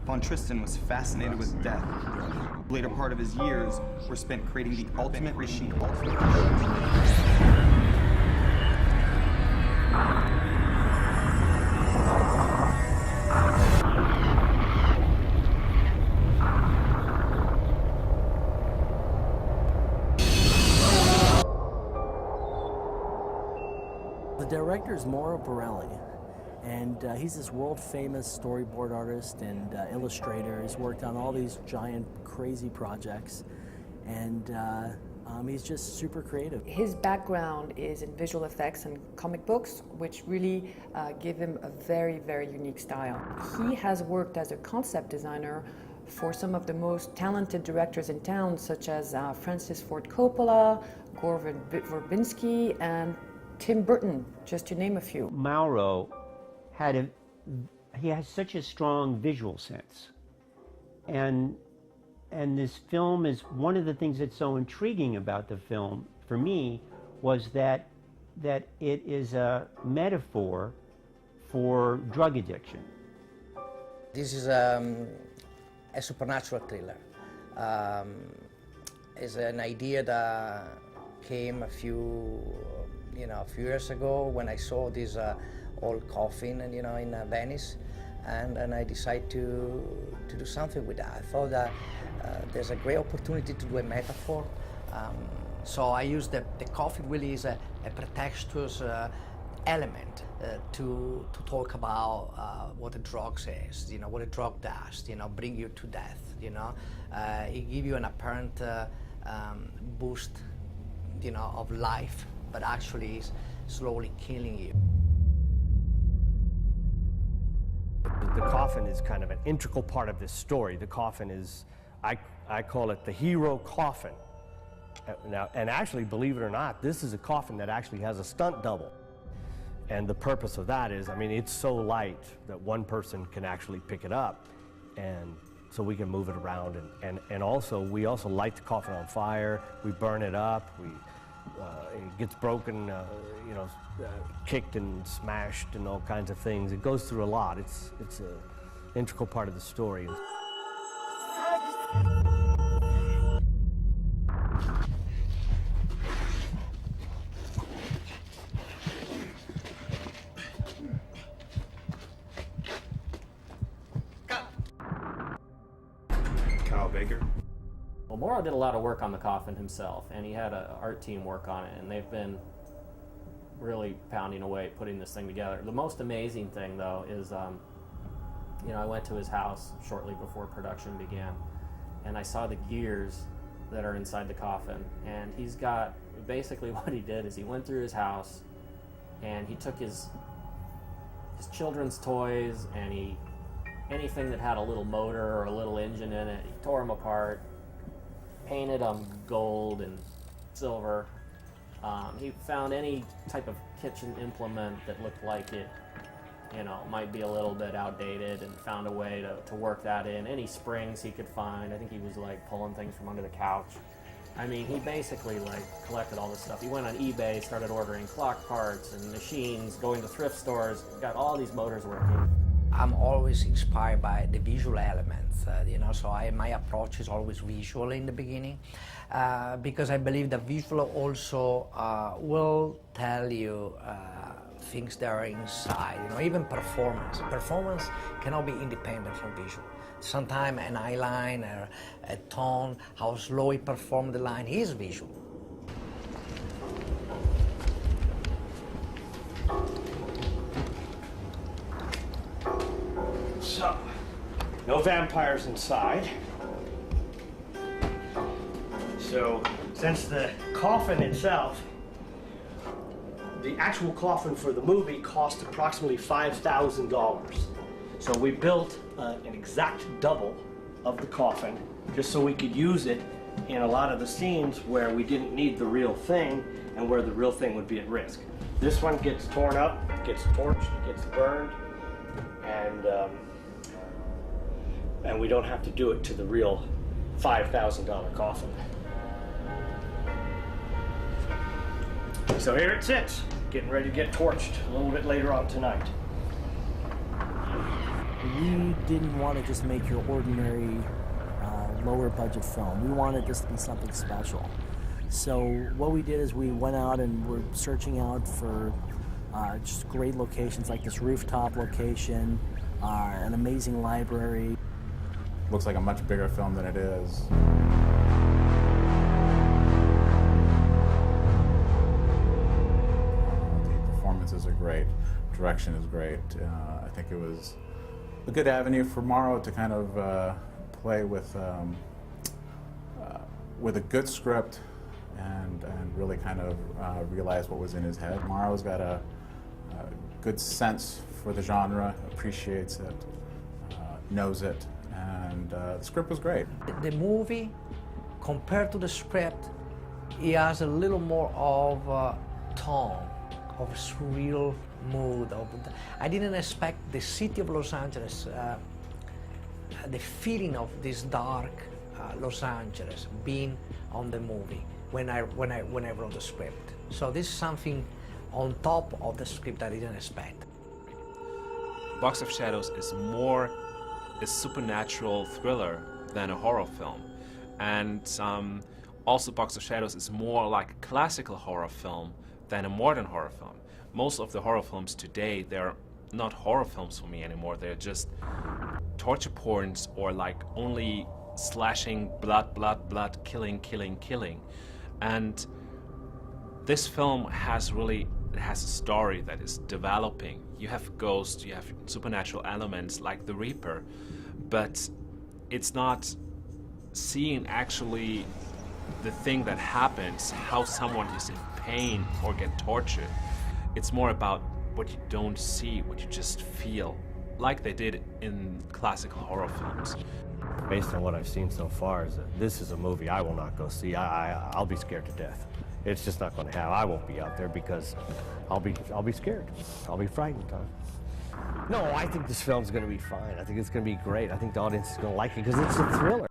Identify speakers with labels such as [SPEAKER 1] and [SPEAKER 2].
[SPEAKER 1] Von Tristan was fascinated with death. The later part of his years were spent creating the ultimate machine.
[SPEAKER 2] The director is Mauro Borelli, and he's this world-famous storyboard artist and illustrator. He's worked on all these giant, crazy projects, and he's just super creative.
[SPEAKER 3] His background is in visual effects and comic books, which really give him a very, very unique style. He has worked as a concept designer for some of the most talented directors in town, such as Francis Ford Coppola, Gore Verbinski, and Tim Burton, just to name a few.
[SPEAKER 4] Mauro has such a strong visual sense, and this film is one of the things that's so intriguing about the film for me was that it is a metaphor for drug addiction.
[SPEAKER 5] This is a supernatural thriller. It's an idea that came a few years ago when I saw this old coffin, in Venice, and I decided to do something with that. I thought that there's a great opportunity to do a metaphor. So I used the coffin really as a pretextuous element to talk about what a drug says, what a drug does, bring you to death, It gives you an apparent boost, of life, but actually is slowly killing you.
[SPEAKER 6] The coffin is kind of an integral part of this story. The coffin is, I call it the hero coffin. Now, and actually, believe it or not, this is a coffin that actually has a stunt double. And the purpose of that is, it's so light that one person can actually pick it up, and so we can move it around. And also, we also light the coffin on fire, we burn it up, it gets broken, kicked and smashed and all kinds of things. It goes through a lot. It's an integral part of the story.
[SPEAKER 7] Well, Mauro did a lot of work on the coffin himself, and he had an art team work on it, and they've been really pounding away putting this thing together. The most amazing thing, though, is, I went to his house shortly before production began, and I saw the gears that are inside the coffin, and he's got, basically what he did is he went through his house, and he took his children's toys, and anything that had a little motor or a little engine in it, he tore them apart, painted them gold and silver. He found any type of kitchen implement that looked like it, might be a little bit outdated, and found a way to work that in. Any springs he could find. I think he was pulling things from under the couch. He basically collected all this stuff. He went on eBay, started ordering clock parts and machines, going to thrift stores, got all these motors working.
[SPEAKER 5] I'm always inspired by the visual elements, so my approach is always visual in the beginning, because I believe that visual also will tell you things that are inside, even performance. Performance cannot be independent from visual. Sometimes an eye line or a tone, how slow he performed the line is visual.
[SPEAKER 6] So, no vampires inside. So, since the coffin itself, the actual coffin for the movie cost approximately $5,000. So we built an exact double of the coffin just so we could use it in a lot of the scenes where we didn't need the real thing and where the real thing would be at risk. This one gets torn up, gets torched, gets burned, and we don't have to do it to the real $5,000 coffin. So here it sits, getting ready to get torched a little bit later on tonight.
[SPEAKER 2] we didn't want to just make your ordinary lower budget film. We wanted this to be something special. So what we did is we went out and were searching out for just great locations, like this rooftop location, an amazing library.
[SPEAKER 8] Looks like a much bigger film than it is. The performances are great, direction is great. I think it was a good avenue for Mauro to kind of play with a good script and really kind of realize what was in his head. Mauro's got a good sense for the genre, appreciates it, knows it, and the script was great.
[SPEAKER 5] The movie, compared to the script, it has a little more of tone, of surreal mood. I didn't expect the city of Los Angeles, the feeling of this dark Los Angeles being on the movie when I wrote the script. So this is something on top of the script I didn't expect.
[SPEAKER 9] Box of Shadows is more a supernatural thriller than a horror film, and also Box of Shadows is more like a classical horror film than a modern horror film. Most of the horror films today, they're not horror films for me anymore. They're just torture porns, or like only slashing, blood, blood, blood, killing, killing, killing. And this film has a story that is developing. You have ghosts, you have supernatural elements like the Reaper, but it's not seeing actually the thing that happens, how someone is in pain or get tortured. It's more about what you don't see, what you just feel, like they did in classical horror films.
[SPEAKER 6] Based on what I've seen so far, is that this is a movie I will not go see. I'll be scared to death. It's just not going to happen. I won't be out there because I'll be scared. I'll be frightened. No, I think this film's going to be fine. I think it's going to be great. I think the audience is going to like it because it's a thriller.